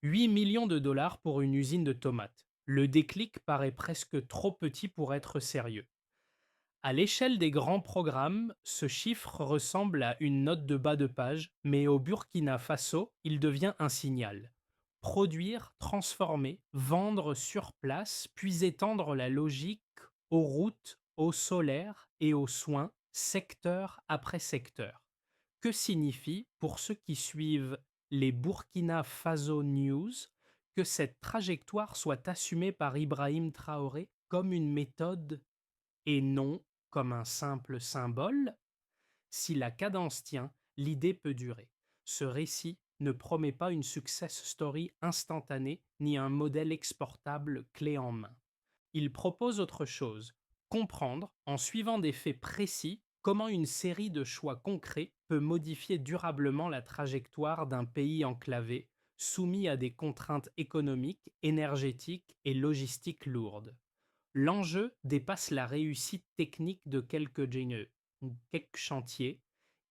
8 millions de dollars pour une usine de tomates. Le déclic paraît presque trop petit pour être sérieux. À l'échelle des grands programmes, ce chiffre ressemble à une note de bas de page, mais au Burkina Faso, il devient un signal. Produire, transformer, vendre sur place, puis étendre la logique aux routes, au solaire et aux soins, secteur après secteur. Que signifie, pour ceux qui suivent les Burkina Faso News, que cette trajectoire soit assumée par Ibrahim Traoré comme une méthode et non comme un simple symbole? Si la cadence tient, l'idée peut durer. Ce récit ne promet pas une success story instantanée ni un modèle exportable clé en main. Il propose autre chose, comprendre, en suivant des faits précis, comment une série de choix concrets peut modifier durablement la trajectoire d'un pays enclavé, soumis à des contraintes économiques, énergétiques et logistiques lourdes. L'enjeu dépasse la réussite technique de quelques GNE ou quelques chantiers,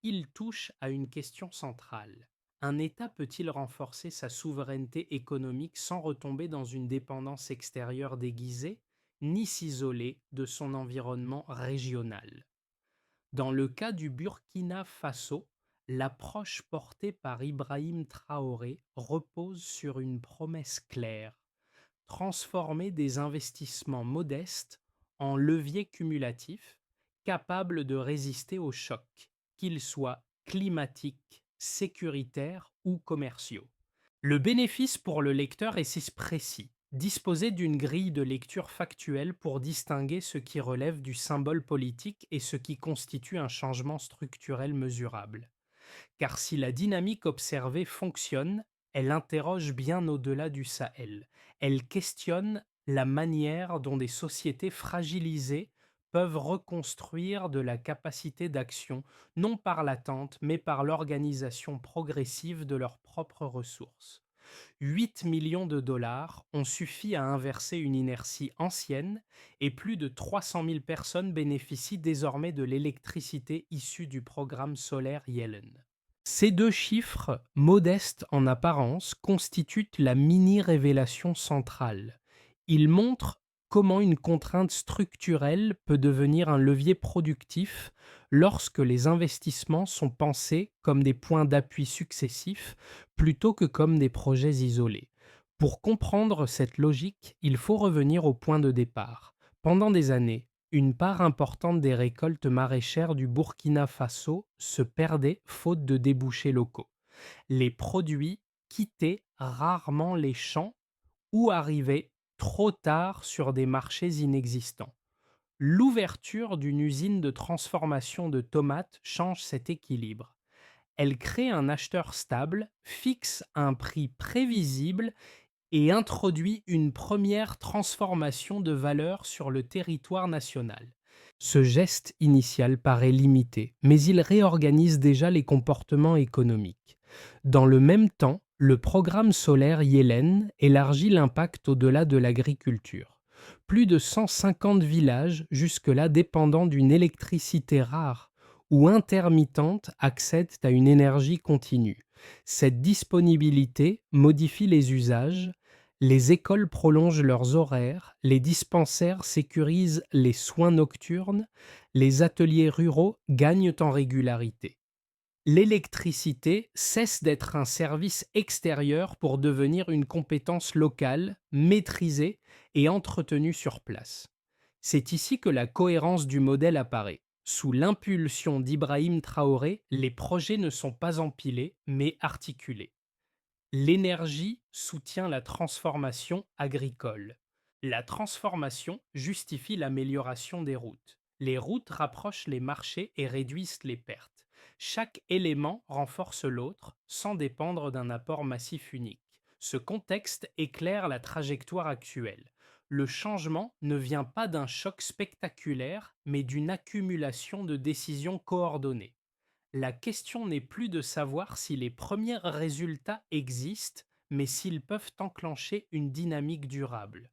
il touche à une question centrale. Un État peut-il renforcer sa souveraineté économique sans retomber dans une dépendance extérieure déguisée, ni s'isoler de son environnement régional? Dans le cas du Burkina Faso, l'approche portée par Ibrahim Traoré repose sur une promesse claire: transformer des investissements modestes en leviers cumulatifs capables de résister aux chocs, qu'ils soient climatiques, sécuritaires ou commerciaux. Le bénéfice pour le lecteur est si précis. Disposer d'une grille de lecture factuelle pour distinguer ce qui relève du symbole politique et ce qui constitue un changement structurel mesurable. Car si la dynamique observée fonctionne, elle interroge bien au-delà du Sahel. Elle questionne la manière dont des sociétés fragilisées peuvent reconstruire de la capacité d'action, non par l'attente, mais par l'organisation progressive de leurs propres ressources. 8 millions de dollars ont suffi à inverser une inertie ancienne et plus de 300 000 personnes bénéficient désormais de l'électricité issue du programme solaire Yellen. Ces deux chiffres, modestes en apparence, constituent la mini-révélation centrale. Ils montrent comment une contrainte structurelle peut devenir un levier productif lorsque les investissements sont pensés comme des points d'appui successifs plutôt que comme des projets isolés. Pour comprendre cette logique, il faut revenir au point de départ. Pendant des années, une part importante des récoltes maraîchères du Burkina Faso se perdait faute de débouchés locaux. Les produits quittaient rarement les champs ou arrivaient trop tard sur des marchés inexistants. L'ouverture d'une usine de transformation de tomates change cet équilibre. Elle crée un acheteur stable, fixe un prix prévisible et introduit une première transformation de valeur sur le territoire national. Ce geste initial paraît limité, mais il réorganise déjà les comportements économiques. Dans le même temps, le programme solaire Yellen élargit l'impact au-delà de l'agriculture. Plus de 150 villages, jusque-là dépendants d'une électricité rare ou intermittente, accèdent à une énergie continue. Cette disponibilité modifie les usages, les écoles prolongent leurs horaires, les dispensaires sécurisent les soins nocturnes, les ateliers ruraux gagnent en régularité. L'électricité cesse d'être un service extérieur pour devenir une compétence locale, maîtrisée et entretenue sur place. C'est ici que la cohérence du modèle apparaît. Sous l'impulsion d'Ibrahim Traoré, les projets ne sont pas empilés, mais articulés. L'énergie soutient la transformation agricole. La transformation justifie l'amélioration des routes. Les routes rapprochent les marchés et réduisent les pertes. Chaque élément renforce l'autre sans dépendre d'un apport massif unique. Ce contexte éclaire la trajectoire actuelle. Le changement ne vient pas d'un choc spectaculaire, mais d'une accumulation de décisions coordonnées. La question n'est plus de savoir si les premiers résultats existent, mais s'ils peuvent enclencher une dynamique durable.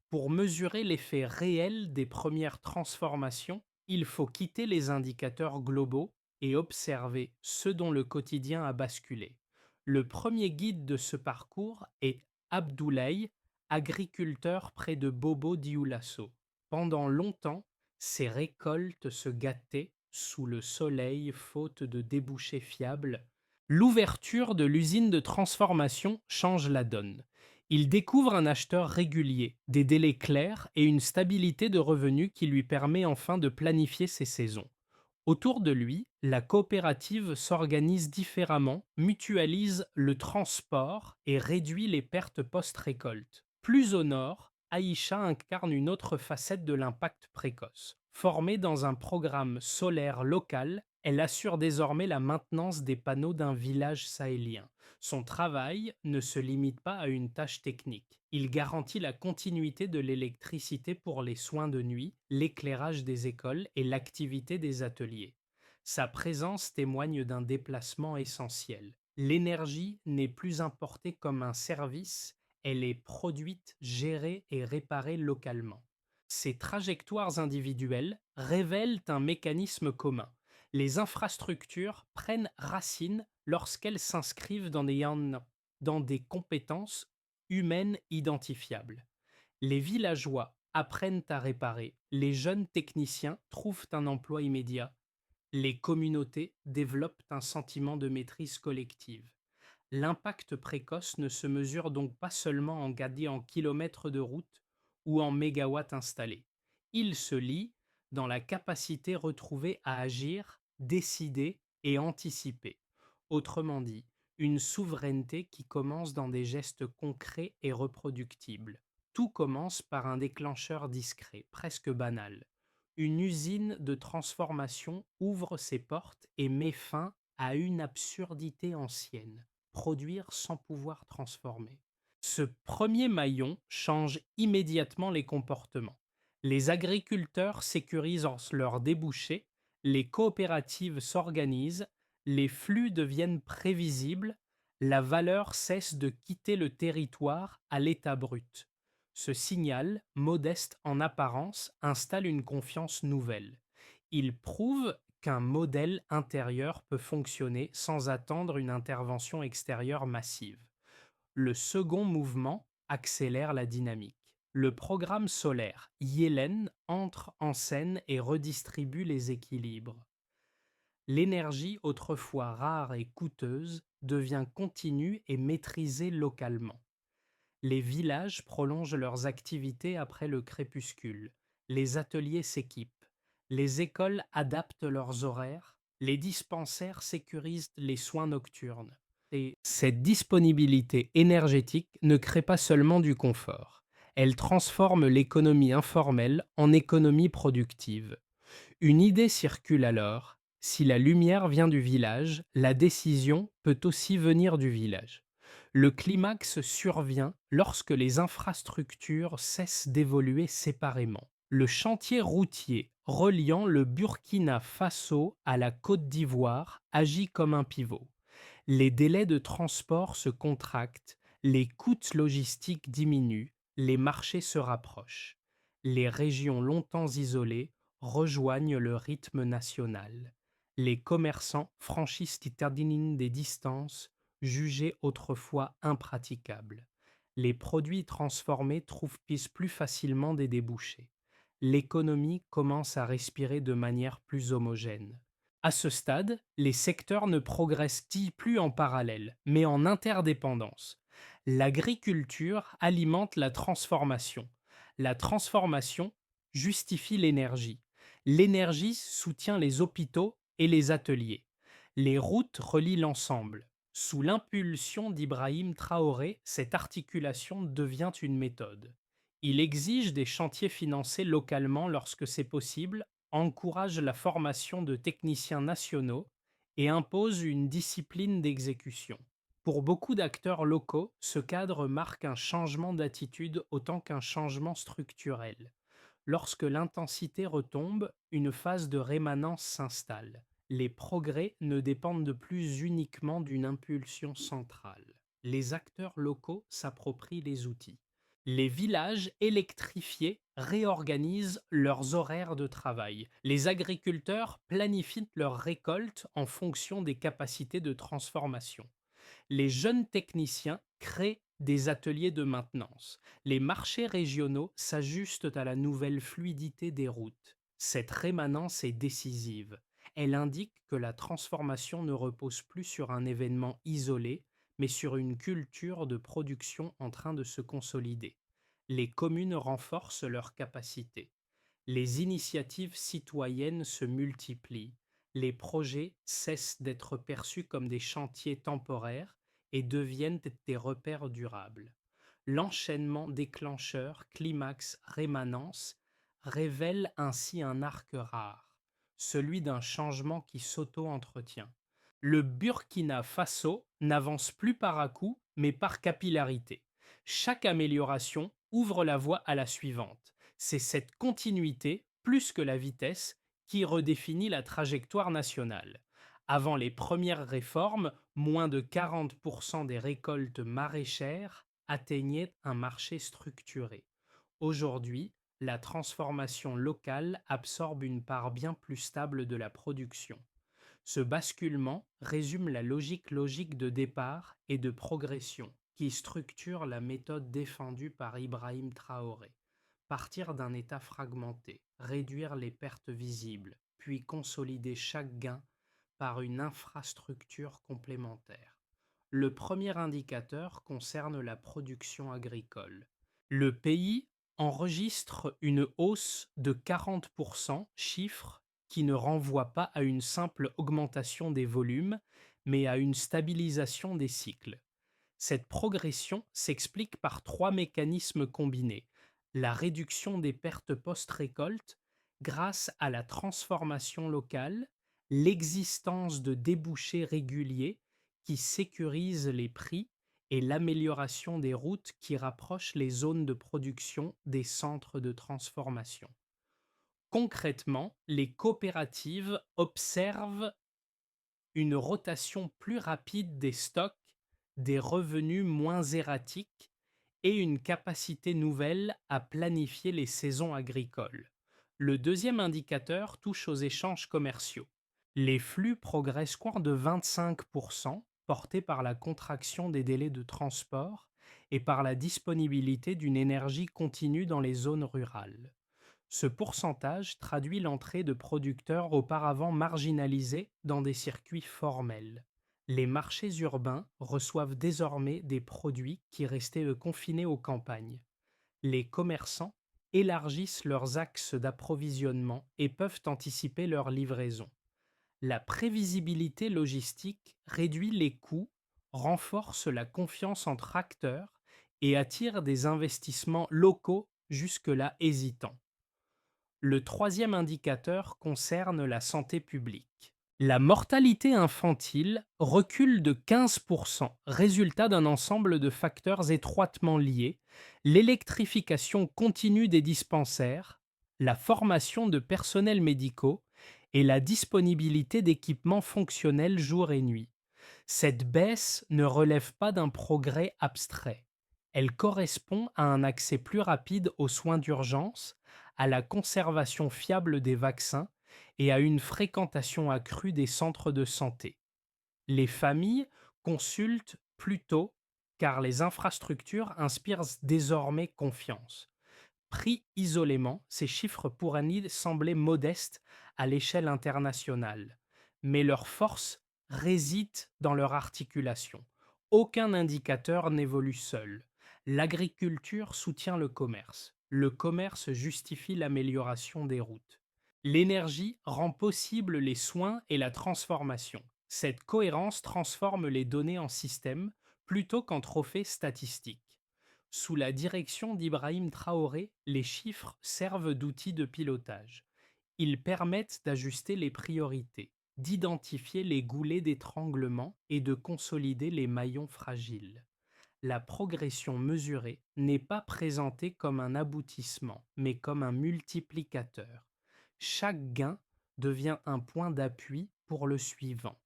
Pour mesurer l'effet réel des premières transformations, il faut quitter les indicateurs globaux et observer ceux dont le quotidien a basculé. Le premier guide de ce parcours est Abdoulaye, agriculteur près de Bobo Dioulasso. Pendant longtemps, ses récoltes se gâtaient sous le soleil faute de débouchés fiables. L'ouverture de l'usine de transformation change la donne. Il découvre un acheteur régulier, des délais clairs et une stabilité de revenus qui lui permet enfin de planifier ses saisons. Autour de lui, la coopérative s'organise différemment, mutualise le transport et réduit les pertes post-récolte. Plus au nord, Aïcha incarne une autre facette de l'impact précoce. Formée dans un programme solaire local, elle assure désormais la maintenance des panneaux d'un village sahélien. Son travail ne se limite pas à une tâche technique. Il garantit la continuité de l'électricité pour les soins de nuit, l'éclairage des écoles et l'activité des ateliers. Sa présence témoigne d'un déplacement essentiel. L'énergie n'est plus importée comme un service, elle est produite, gérée et réparée localement. Ces trajectoires individuelles révèlent un mécanisme commun. Les infrastructures prennent racine lorsqu'elles s'inscrivent dans des compétences humaines identifiables. Les villageois apprennent à réparer, les jeunes techniciens trouvent un emploi immédiat, les communautés développent un sentiment de maîtrise collective. L'impact précoce ne se mesure donc pas seulement en gagner en kilomètres de route ou en mégawatts installés. Il se lie dans la capacité retrouvée à agir, décider et anticiper. Autrement dit, une souveraineté qui commence dans des gestes concrets et reproductibles. Tout commence par un déclencheur discret, presque banal. Une usine de transformation ouvre ses portes et met fin à une absurdité ancienne: produire sans pouvoir transformer. Ce premier maillon change immédiatement les comportements. Les agriculteurs sécurisent leurs débouchés, les coopératives s'organisent, les flux deviennent prévisibles, la valeur cesse de quitter le territoire à l'état brut. Ce signal, modeste en apparence, installe une confiance nouvelle. Il prouve qu'un modèle intérieur peut fonctionner sans attendre une intervention extérieure massive. Le second mouvement accélère la dynamique. Le programme solaire Yellen entre en scène et redistribue les équilibres. L'énergie, autrefois rare et coûteuse, devient continue et maîtrisée localement. Les villages prolongent leurs activités après le crépuscule. Les ateliers s'équipent. Les écoles adaptent leurs horaires. Les dispensaires sécurisent les soins nocturnes. Et cette disponibilité énergétique ne crée pas seulement du confort. Elle transforme l'économie informelle en économie productive. Une idée circule alors: si la lumière vient du village, la décision peut aussi venir du village. Le climax survient lorsque les infrastructures cessent d'évoluer séparément. Le chantier routier reliant le Burkina Faso à la Côte d'Ivoire agit comme un pivot. Les délais de transport se contractent, les coûts logistiques diminuent, les marchés se rapprochent. Les régions longtemps isolées rejoignent le rythme national. Les commerçants franchissent des distances jugées autrefois impraticables. Les produits transformés trouvent plus facilement des débouchés. L'économie commence à respirer de manière plus homogène. À ce stade, les secteurs ne progressent plus en parallèle, mais en interdépendance. L'agriculture alimente la transformation. La transformation justifie l'énergie. L'énergie soutient les hôpitaux et les ateliers. Les routes relient l'ensemble. Sous l'impulsion d'Ibrahim Traoré, cette articulation devient une méthode. Il exige des chantiers financés localement lorsque c'est possible, encourage la formation de techniciens nationaux et impose une discipline d'exécution. Pour beaucoup d'acteurs locaux, ce cadre marque un changement d'attitude autant qu'un changement structurel. Lorsque l'intensité retombe, une phase de rémanence s'installe. Les progrès ne dépendent plus uniquement d'une impulsion centrale. Les acteurs locaux s'approprient les outils. Les villages électrifiés réorganisent leurs horaires de travail. Les agriculteurs planifient leurs récoltes en fonction des capacités de transformation. Les jeunes techniciens créent des ateliers de maintenance. Les marchés régionaux s'ajustent à la nouvelle fluidité des routes. Cette rémanence est décisive. Elle indique que la transformation ne repose plus sur un événement isolé, mais sur une culture de production en train de se consolider. Les communes renforcent leurs capacités. Les initiatives citoyennes se multiplient. Les projets cessent d'être perçus comme des chantiers temporaires et deviennent des repères durables. L'enchaînement déclencheur, climax, rémanence révèle ainsi un arc rare, celui d'un changement qui s'auto-entretient. Le Burkina Faso n'avance plus par à-coups, mais par capillarité. Chaque amélioration ouvre la voie à la suivante. C'est cette continuité, plus que la vitesse, qui redéfinit la trajectoire nationale. Avant les premières réformes, moins de 40% des récoltes maraîchères atteignaient un marché structuré. Aujourd'hui, la transformation locale absorbe une part bien plus stable de la production. Ce basculement résume la logique de départ et de progression qui structure la méthode défendue par Ibrahim Traoré. Partir d'un état fragmenté, réduire les pertes visibles, puis consolider chaque gain par une infrastructure complémentaire. Le premier indicateur concerne la production agricole. Le pays enregistre une hausse de 40%, chiffre qui ne renvoie pas à une simple augmentation des volumes, mais à une stabilisation des cycles. Cette progression s'explique par trois mécanismes combinés. La réduction des pertes post-récolte grâce à la transformation locale, l'existence de débouchés réguliers qui sécurisent les prix et l'amélioration des routes qui rapprochent les zones de production des centres de transformation. Concrètement, les coopératives observent une rotation plus rapide des stocks, des revenus moins erratiques et une capacité nouvelle à planifier les saisons agricoles. Le deuxième indicateur touche aux échanges commerciaux. Les flux progressent de 25%, portés par la contraction des délais de transport et par la disponibilité d'une énergie continue dans les zones rurales. Ce pourcentage traduit l'entrée de producteurs auparavant marginalisés dans des circuits formels. Les marchés urbains reçoivent désormais des produits qui restaient confinés aux campagnes. Les commerçants élargissent leurs axes d'approvisionnement et peuvent anticiper leur livraison. La prévisibilité logistique réduit les coûts, renforce la confiance entre acteurs et attire des investissements locaux jusque-là hésitants. Le troisième indicateur concerne la santé publique. La mortalité infantile recule de 15%, résultat d'un ensemble de facteurs étroitement liés, l'électrification continue des dispensaires, la formation de personnels médicaux et la disponibilité d'équipements fonctionnels jour et nuit. Cette baisse ne relève pas d'un progrès abstrait. Elle correspond à un accès plus rapide aux soins d'urgence, à la conservation fiable des vaccins et à une fréquentation accrue des centres de santé. Les familles consultent plus tôt car les infrastructures inspirent désormais confiance. Pris isolément, ces chiffres pourraient sembler modestes à l'échelle internationale, mais leur force réside dans leur articulation. Aucun indicateur n'évolue seul. L'agriculture soutient le commerce justifie l'amélioration des routes. L'énergie rend possible les soins et la transformation. Cette cohérence transforme les données en systèmes plutôt qu'en trophées statistiques. Sous la direction d'Ibrahim Traoré, les chiffres servent d'outils de pilotage. Ils permettent d'ajuster les priorités, d'identifier les goulets d'étranglement et de consolider les maillons fragiles. La progression mesurée n'est pas présentée comme un aboutissement, mais comme un multiplicateur. Chaque gain devient un point d'appui pour le suivant.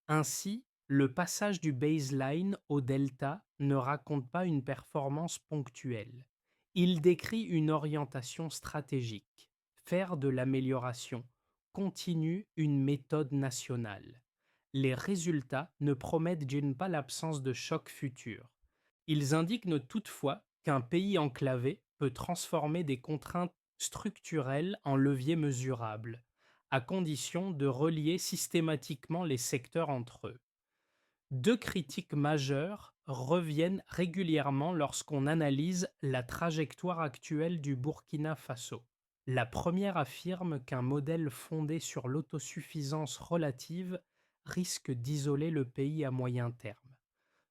Ainsi, le passage du baseline au delta ne raconte pas une performance ponctuelle. Il décrit une orientation stratégique, faire de l'amélioration continue une méthode nationale. Les résultats ne promettent pas l'absence de choc futur, Ils indiquent toutefois qu'un pays enclavé peut transformer des contraintes structurelles en leviers mesurables, à condition de relier systématiquement les secteurs entre eux. Deux critiques majeures reviennent régulièrement lorsqu'on analyse la trajectoire actuelle du Burkina Faso. La première affirme qu'un modèle fondé sur l'autosuffisance relative risque d'isoler le pays à moyen terme.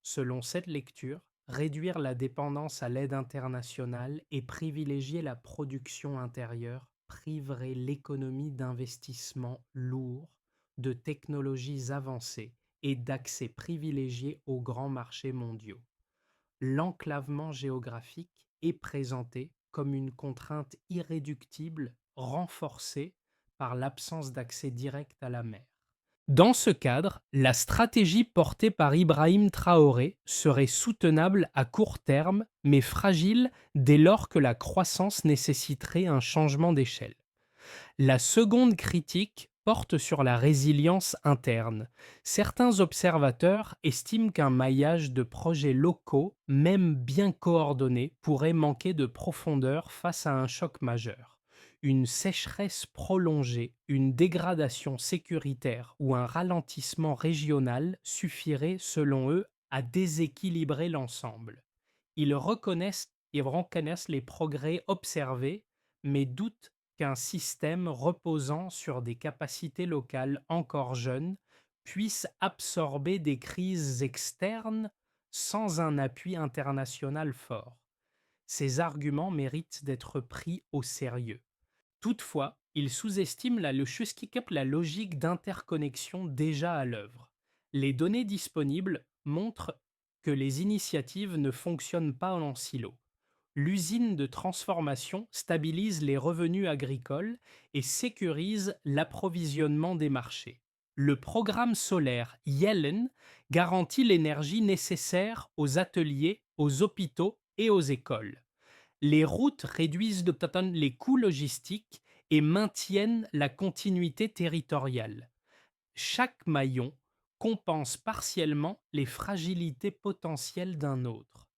Selon cette lecture, réduire la dépendance à l'aide internationale et privilégier la production intérieure priverait l'économie d'investissements lourds, de technologies avancées et d'accès privilégié aux grands marchés mondiaux. L'enclavement géographique est présenté comme une contrainte irréductible renforcée par l'absence d'accès direct à la mer. Dans ce cadre, la stratégie portée par Ibrahim Traoré serait soutenable à court terme, mais fragile dès lors que la croissance nécessiterait un changement d'échelle. La seconde critique porte sur la résilience interne. Certains observateurs estiment qu'un maillage de projets locaux, même bien coordonnés, pourrait manquer de profondeur face à un choc majeur. Une sécheresse prolongée, une dégradation sécuritaire ou un ralentissement régional suffirait, selon eux, à déséquilibrer l'ensemble. Ils reconnaissent les progrès observés, mais doutent qu'un système reposant sur des capacités locales encore jeunes puisse absorber des crises externes sans un appui international fort. Ces arguments méritent d'être pris au sérieux. Toutefois, ils sous-estiment la logique d'interconnexion déjà à l'œuvre. Les données disponibles montrent que les initiatives ne fonctionnent pas en silo. L'usine de transformation stabilise les revenus agricoles et sécurise l'approvisionnement des marchés. Le programme solaire Yellen garantit l'énergie nécessaire aux ateliers, aux hôpitaux et aux écoles. Les routes réduisent les coûts logistiques et maintiennent la continuité territoriale. Chaque maillon compense partiellement les fragilités potentielles d'un autre.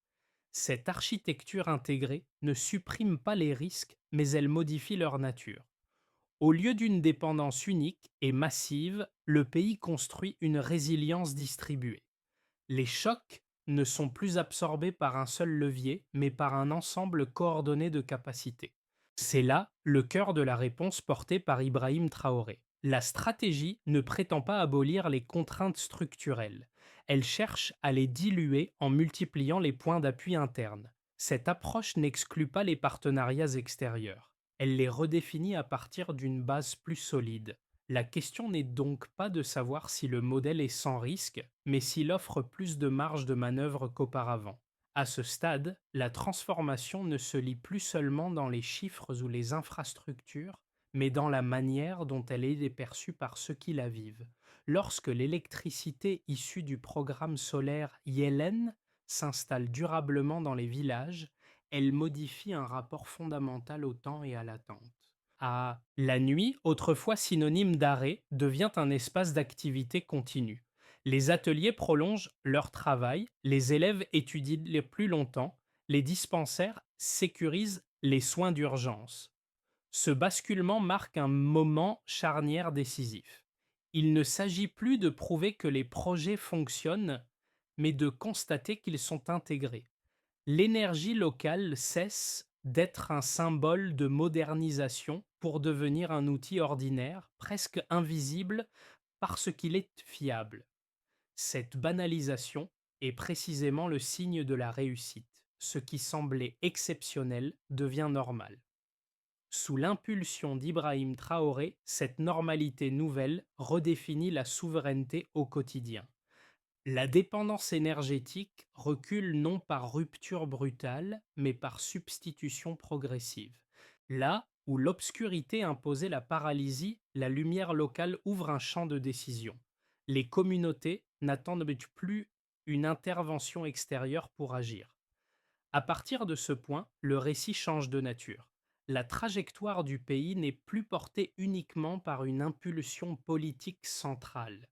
Cette architecture intégrée ne supprime pas les risques, mais elle modifie leur nature. Au lieu d'une dépendance unique et massive, le pays construit une résilience distribuée. Les chocs ne sont plus absorbés par un seul levier, mais par un ensemble coordonné de capacités. C'est là le cœur de la réponse portée par Ibrahim Traoré. La stratégie ne prétend pas abolir les contraintes structurelles. Elle cherche à les diluer en multipliant les points d'appui internes. Cette approche n'exclut pas les partenariats extérieurs. Elle les redéfinit à partir d'une base plus solide. La question n'est donc pas de savoir si le modèle est sans risque, mais s'il offre plus de marge de manœuvre qu'auparavant. À ce stade, la transformation ne se lit plus seulement dans les chiffres ou les infrastructures, mais dans la manière dont elle est perçue par ceux qui la vivent. Lorsque l'électricité issue du programme solaire Yellen s'installe durablement dans les villages, elle modifie un rapport fondamental au temps et à l'attente. La nuit, autrefois synonyme d'arrêt, devient un espace d'activité continue. Les ateliers prolongent leur travail, les élèves étudient plus longtemps, les dispensaires sécurisent les soins d'urgence. Ce basculement marque un moment charnière décisif. Il ne s'agit plus de prouver que les projets fonctionnent, mais de constater qu'ils sont intégrés. L'énergie locale cesse d'être un symbole de modernisation pour devenir un outil ordinaire, presque invisible, parce qu'il est fiable. Cette banalisation est précisément le signe de la réussite. Ce qui semblait exceptionnel devient normal. Sous l'impulsion d'Ibrahim Traoré, cette normalité nouvelle redéfinit la souveraineté au quotidien. La dépendance énergétique recule non par rupture brutale, mais par substitution progressive. Là où l'obscurité imposait la paralysie, la lumière locale ouvre un champ de décision. Les communautés n'attendent plus une intervention extérieure pour agir. À partir de ce point, le récit change de nature. La trajectoire du pays n'est plus portée uniquement par une impulsion politique centrale.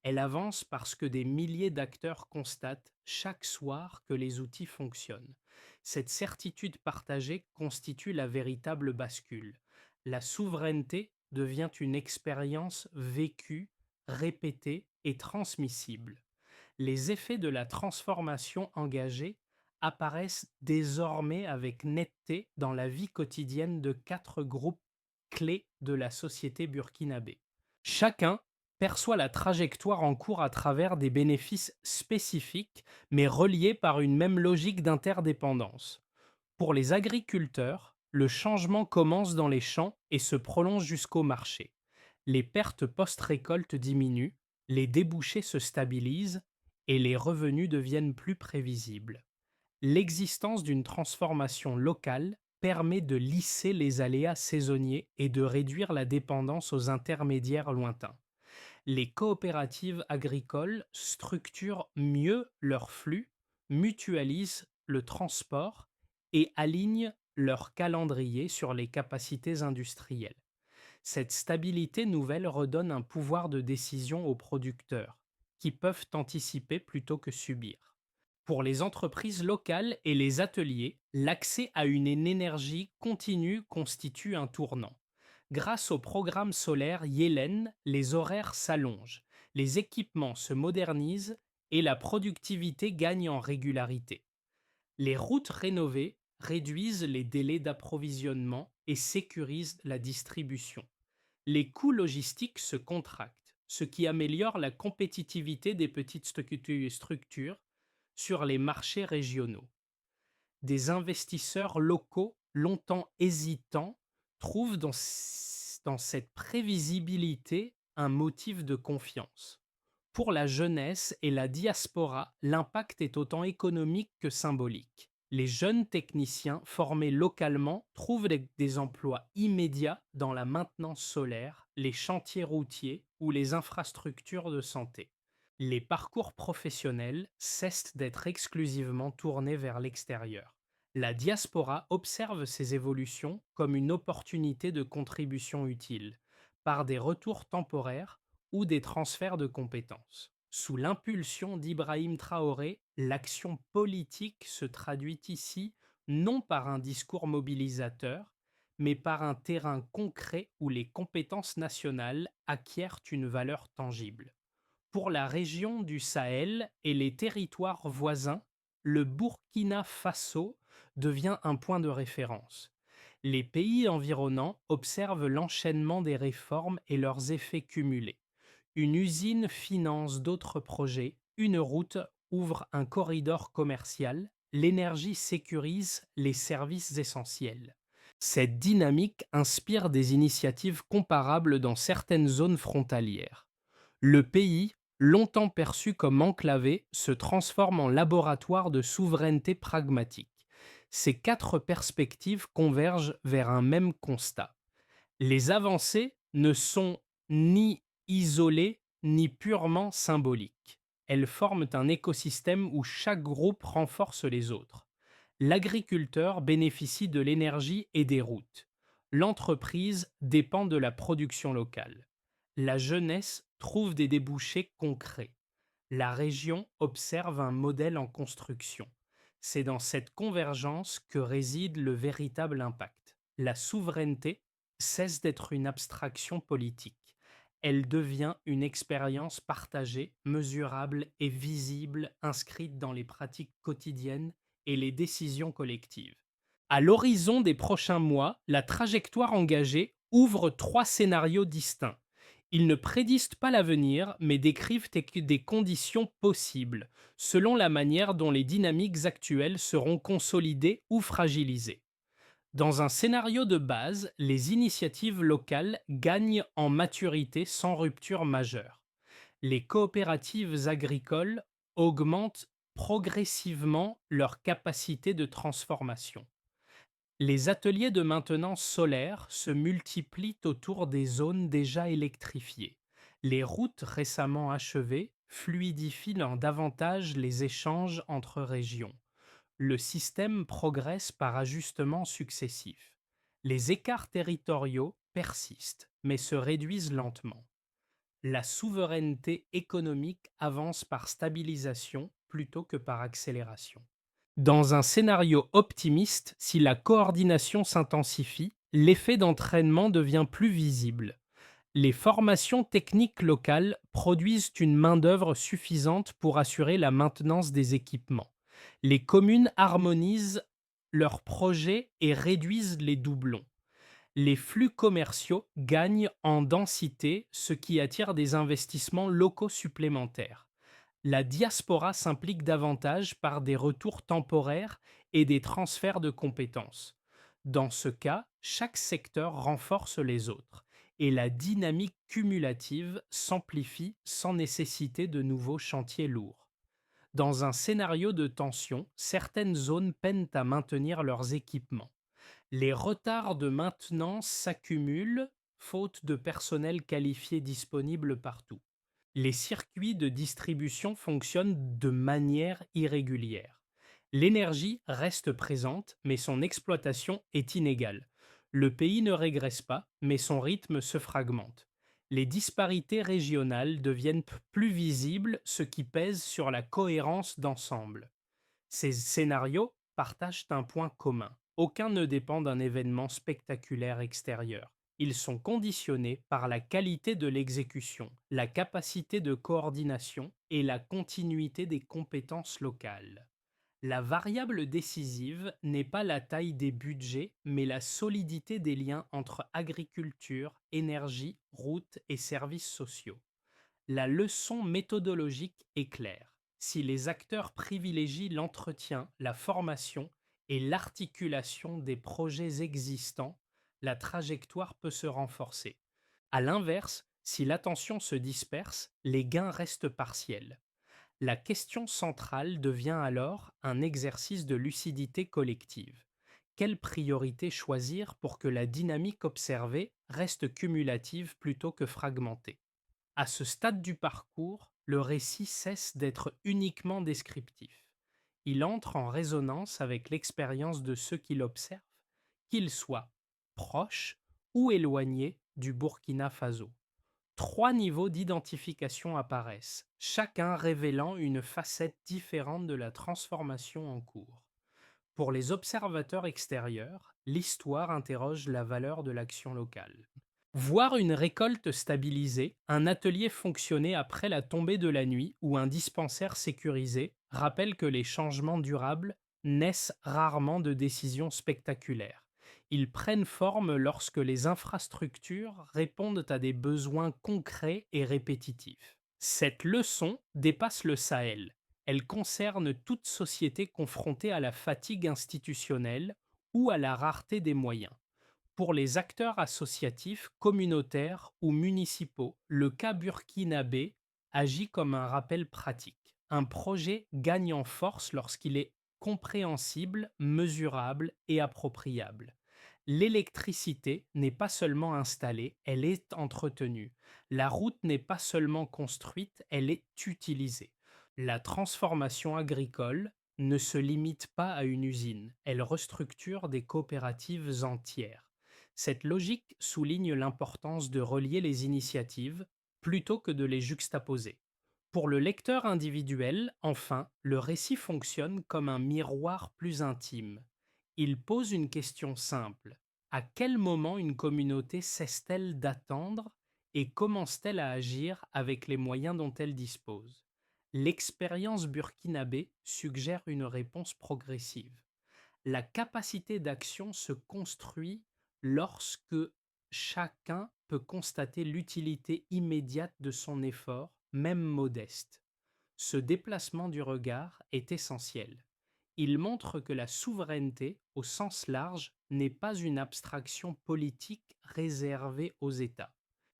Elle avance parce que des milliers d'acteurs constatent chaque soir que les outils fonctionnent. Cette certitude partagée constitue la véritable bascule. La souveraineté devient une expérience vécue, répétée et transmissible. Les effets de la transformation engagée apparaissent désormais avec netteté dans la vie quotidienne de quatre groupes clés de la société burkinabé. Chacun perçoit la trajectoire en cours à travers des bénéfices spécifiques, mais reliés par une même logique d'interdépendance. Pour les agriculteurs, le changement commence dans les champs et se prolonge jusqu'au marché. Les pertes post-récolte diminuent, les débouchés se stabilisent et les revenus deviennent plus prévisibles. L'existence d'une transformation locale permet de lisser les aléas saisonniers et de réduire la dépendance aux intermédiaires lointains. Les coopératives agricoles structurent mieux leurs flux, mutualisent le transport et alignent leur calendrier sur les capacités industrielles. Cette stabilité nouvelle redonne un pouvoir de décision aux producteurs, qui peuvent anticiper plutôt que subir. Pour les entreprises locales et les ateliers, l'accès à une énergie continue constitue un tournant. Grâce au programme solaire Yellen, les horaires s'allongent, les équipements se modernisent et la productivité gagne en régularité. Les routes rénovées réduisent les délais d'approvisionnement et sécurisent la distribution. Les coûts logistiques se contractent, ce qui améliore la compétitivité des petites structures sur les marchés régionaux. Des investisseurs locaux, longtemps hésitants, trouvent dans cette prévisibilité un motif de confiance. Pour la jeunesse et la diaspora, l'impact est autant économique que symbolique. Les jeunes techniciens formés localement trouvent des emplois immédiats dans la maintenance solaire, les chantiers routiers ou les infrastructures de santé. Les parcours professionnels cessent d'être exclusivement tournés vers l'extérieur. La diaspora observe ces évolutions comme une opportunité de contribution utile, par des retours temporaires ou des transferts de compétences. Sous l'impulsion d'Ibrahim Traoré, l'action politique se traduit ici non par un discours mobilisateur, mais par un terrain concret où les compétences nationales acquièrent une valeur tangible. Pour la région du Sahel et les territoires voisins, le Burkina Faso devient un point de référence. Les pays environnants observent l'enchaînement des réformes et leurs effets cumulés. Une usine finance d'autres projets, une route ouvre un corridor commercial, l'énergie sécurise les services essentiels. Cette dynamique inspire des initiatives comparables dans certaines zones frontalières. Le pays, longtemps perçu comme enclavé, se transforme en laboratoire de souveraineté pragmatique. Ces quatre perspectives convergent vers un même constat. Les avancées ne sont ni isolées ni purement symboliques. Elles forment un écosystème où chaque groupe renforce les autres. L'agriculteur bénéficie de l'énergie et des routes. L'entreprise dépend de la production locale. La jeunesse trouve des débouchés concrets. La région observe un modèle en construction. C'est dans cette convergence que réside le véritable impact. La souveraineté cesse d'être une abstraction politique. Elle devient une expérience partagée, mesurable et visible, inscrite dans les pratiques quotidiennes et les décisions collectives. À l'horizon des prochains mois, la trajectoire engagée ouvre trois scénarios distincts. Ils ne prédisent pas l'avenir, mais décrivent des conditions possibles, selon la manière dont les dynamiques actuelles seront consolidées ou fragilisées. Dans un scénario de base, les initiatives locales gagnent en maturité sans rupture majeure. Les coopératives agricoles augmentent progressivement leur capacité de transformation. Les ateliers de maintenance solaire se multiplient autour des zones déjà électrifiées. Les routes récemment achevées fluidifient davantage les échanges entre régions. Le système progresse par ajustements successifs. Les écarts territoriaux persistent, mais se réduisent lentement. La souveraineté économique avance par stabilisation plutôt que par accélération. Dans un scénario optimiste, si la coordination s'intensifie, l'effet d'entraînement devient plus visible. Les formations techniques locales produisent une main-d'œuvre suffisante pour assurer la maintenance des équipements. Les communes harmonisent leurs projets et réduisent les doublons. Les flux commerciaux gagnent en densité, ce qui attire des investissements locaux supplémentaires. La diaspora s'implique davantage par des retours temporaires et des transferts de compétences. Dans ce cas, chaque secteur renforce les autres et la dynamique cumulative s'amplifie sans nécessiter de nouveaux chantiers lourds. Dans un scénario de tension, certaines zones peinent à maintenir leurs équipements. Les retards de maintenance s'accumulent, faute de personnel qualifié disponible partout. Les circuits de distribution fonctionnent de manière irrégulière. L'énergie reste présente, mais son exploitation est inégale. Le pays ne régresse pas, mais son rythme se fragmente. Les disparités régionales deviennent plus visibles, ce qui pèse sur la cohérence d'ensemble. Ces scénarios partagent un point commun. Aucun ne dépend d'un événement spectaculaire extérieur. Ils sont conditionnés par la qualité de l'exécution, la capacité de coordination et la continuité des compétences locales. La variable décisive n'est pas la taille des budgets, mais la solidité des liens entre agriculture, énergie, routes et services sociaux. La leçon méthodologique est claire. Si les acteurs privilégient l'entretien, la formation et l'articulation des projets existants, la trajectoire peut se renforcer. A l'inverse, si l'attention se disperse, les gains restent partiels. La question centrale devient alors un exercice de lucidité collective. Quelle priorité choisir pour que la dynamique observée reste cumulative plutôt que fragmentée? À ce stade du parcours, le récit cesse d'être uniquement descriptif. Il entre en résonance avec l'expérience de ceux qui l'observent, qu'ils soient proches ou éloignés du Burkina Faso. Trois niveaux d'identification apparaissent, chacun révélant une facette différente de la transformation en cours. Pour les observateurs extérieurs, l'histoire interroge la valeur de l'action locale. Voir une récolte stabilisée, un atelier fonctionner après la tombée de la nuit ou un dispensaire sécurisé rappelle que les changements durables naissent rarement de décisions spectaculaires. Ils prennent forme lorsque les infrastructures répondent à des besoins concrets et répétitifs. Cette leçon dépasse le Sahel. Elle concerne toute société confrontée à la fatigue institutionnelle ou à la rareté des moyens. Pour les acteurs associatifs, communautaires ou municipaux, le cas burkinabé agit comme un rappel pratique. Un projet gagne en force lorsqu'il est compréhensible, mesurable et appropriable. L'électricité n'est pas seulement installée, elle est entretenue. La route n'est pas seulement construite, elle est utilisée. La transformation agricole ne se limite pas à une usine, elle restructure des coopératives entières. Cette logique souligne l'importance de relier les initiatives plutôt que de les juxtaposer. Pour le lecteur individuel, enfin, le récit fonctionne comme un miroir plus intime. Il pose une question simple. À quel moment une communauté cesse-t-elle d'attendre et commence-t-elle à agir avec les moyens dont elle dispose? L'expérience burkinabé suggère une réponse progressive. La capacité d'action se construit lorsque chacun peut constater l'utilité immédiate de son effort, même modeste. Ce déplacement du regard est essentiel. Il montre que la souveraineté, au sens large, n'est pas une abstraction politique réservée aux États.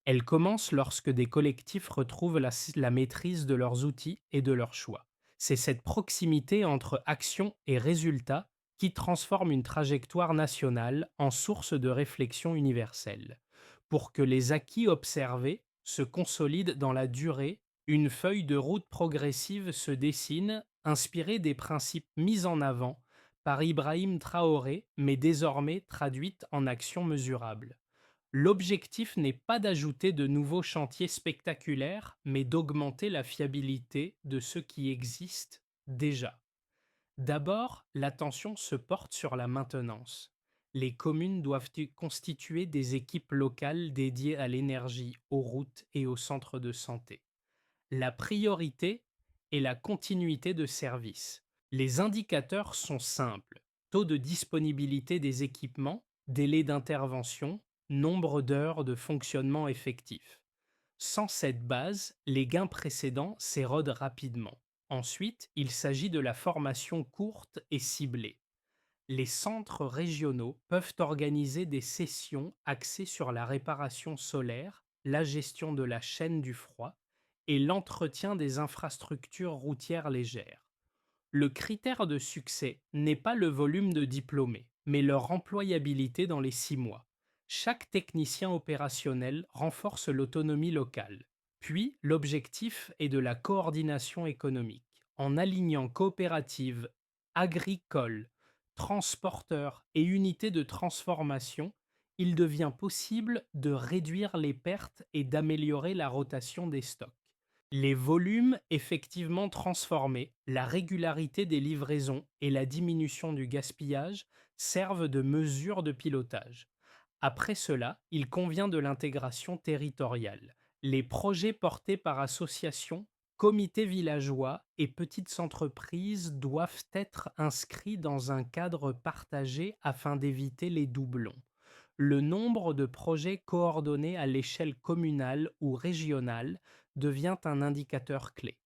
Elle commence lorsque des collectifs retrouvent la maîtrise de leurs outils et de leurs choix. C'est cette proximité entre action et résultat qui transforme une trajectoire nationale en source de réflexion universelle. Pour que les acquis observés se consolident dans la durée, une feuille de route progressive se dessine, inspirée des principes mis en avant par Ibrahim Traoré, mais désormais traduite en actions mesurables. L'objectif n'est pas d'ajouter de nouveaux chantiers spectaculaires, mais d'augmenter la fiabilité de ceux qui existent déjà. D'abord, l'attention se porte sur la maintenance. Les communes doivent constituer des équipes locales dédiées à l'énergie, aux routes et aux centres de santé. La priorité est la continuité de service. Les indicateurs sont simples: taux de disponibilité des équipements, délai d'intervention, nombre d'heures de fonctionnement effectif. Sans cette base, les gains précédents s'érodent rapidement. Ensuite, il s'agit de la formation courte et ciblée. Les centres régionaux peuvent organiser des sessions axées sur la réparation solaire, la gestion de la chaîne du froid et l'entretien des infrastructures routières légères. Le critère de succès n'est pas le volume de diplômés, mais leur employabilité dans les 6 mois. Chaque technicien opérationnel renforce l'autonomie locale. Puis, l'objectif est de la coordination économique. En alignant coopératives, agricoles, transporteurs et unités de transformation, il devient possible de réduire les pertes et d'améliorer la rotation des stocks. Les volumes effectivement transformés, la régularité des livraisons et la diminution du gaspillage servent de mesure de pilotage. Après cela, il convient de l'intégration territoriale. Les projets portés par associations, comités villageois et petites entreprises doivent être inscrits dans un cadre partagé afin d'éviter les doublons. Le nombre de projets coordonnés à l'échelle communale ou régionale devient un indicateur clé.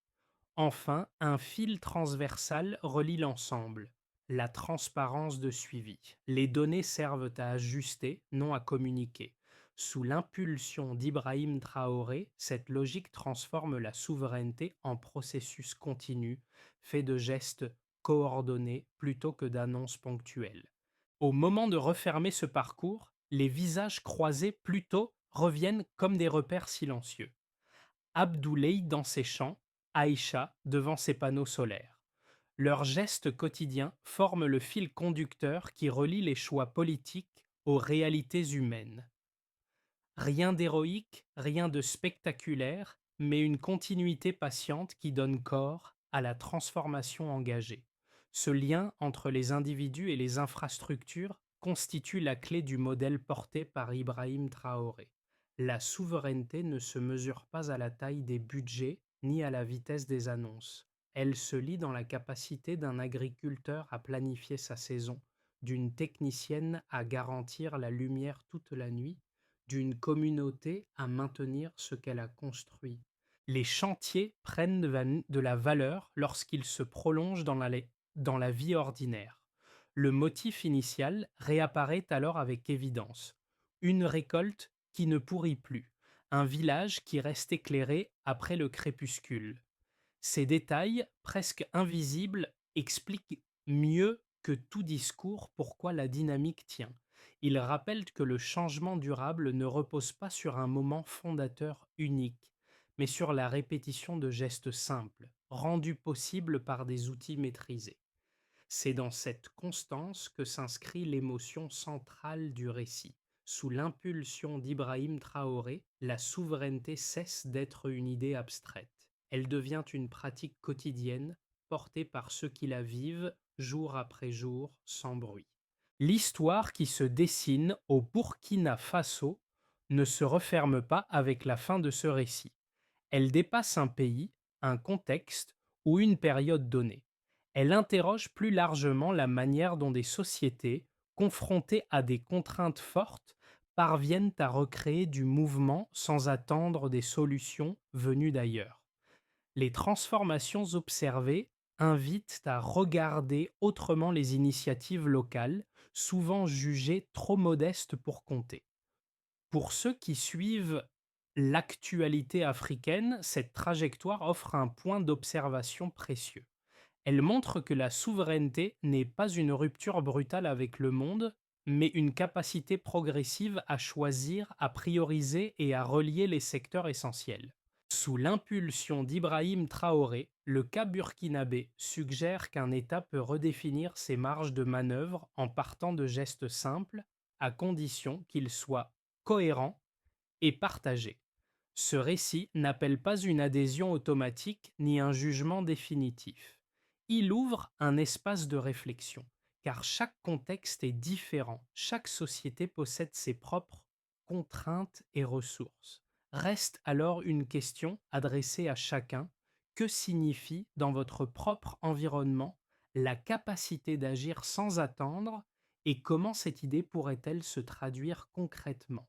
Enfin, un fil transversal relie l'ensemble: la transparence de suivi. Les données servent à ajuster, non à communiquer. Sous l'impulsion d'Ibrahim Traoré, cette logique transforme la souveraineté en processus continu, fait de gestes coordonnés plutôt que d'annonces ponctuelles. Au moment de refermer ce parcours, les visages croisés plutôt reviennent comme des repères silencieux. Abdoulaye dans ses champs, Aïcha devant ses panneaux solaires. Leurs gestes quotidiens forment le fil conducteur qui relie les choix politiques aux réalités humaines. Rien d'héroïque, rien de spectaculaire, mais une continuité patiente qui donne corps à la transformation engagée. Ce lien entre les individus et les infrastructures constitue la clé du modèle porté par Ibrahim Traoré. La souveraineté ne se mesure pas à la taille des budgets ni à la vitesse des annonces. Elle se lie dans la capacité d'un agriculteur à planifier sa saison, d'une technicienne à garantir la lumière toute la nuit, d'une communauté à maintenir ce qu'elle a construit. Les chantiers prennent de la valeur lorsqu'ils se prolongent dans la vie ordinaire. Le motif initial réapparaît alors avec évidence: une récolte qui ne pourrit plus, un village qui reste éclairé après le crépuscule. Ces détails, presque invisibles, expliquent mieux que tout discours pourquoi la dynamique tient. Ils rappellent que le changement durable ne repose pas sur un moment fondateur unique, mais sur la répétition de gestes simples, rendus possibles par des outils maîtrisés. C'est dans cette constance que s'inscrit l'émotion centrale du récit. Sous l'impulsion d'Ibrahim Traoré, la souveraineté cesse d'être une idée abstraite. Elle devient une pratique quotidienne, portée par ceux qui la vivent jour après jour sans bruit. L'histoire qui se dessine au Burkina Faso ne se referme pas avec la fin de ce récit. Elle dépasse un pays, un contexte ou une période donnée. Elle interroge plus largement la manière dont des sociétés, confrontées à des contraintes fortes, parviennent à recréer du mouvement sans attendre des solutions venues d'ailleurs. Les transformations observées invitent à regarder autrement les initiatives locales, souvent jugées trop modestes pour compter. Pour ceux qui suivent l'actualité africaine, cette trajectoire offre un point d'observation précieux. Elle montre que la souveraineté n'est pas une rupture brutale avec le monde, mais une capacité progressive à choisir, à prioriser et à relier les secteurs essentiels. Sous l'impulsion d'Ibrahim Traoré, le cas burkinabé suggère qu'un État peut redéfinir ses marges de manœuvre en partant de gestes simples, à condition qu'ils soient cohérent et partagé. Ce récit n'appelle pas une adhésion automatique ni un jugement définitif. Il ouvre un espace de réflexion, car chaque contexte est différent, chaque société possède ses propres contraintes et ressources. Reste alors une question adressée à chacun: que signifie dans votre propre environnement la capacité d'agir sans attendre, et comment cette idée pourrait-elle se traduire concrètement?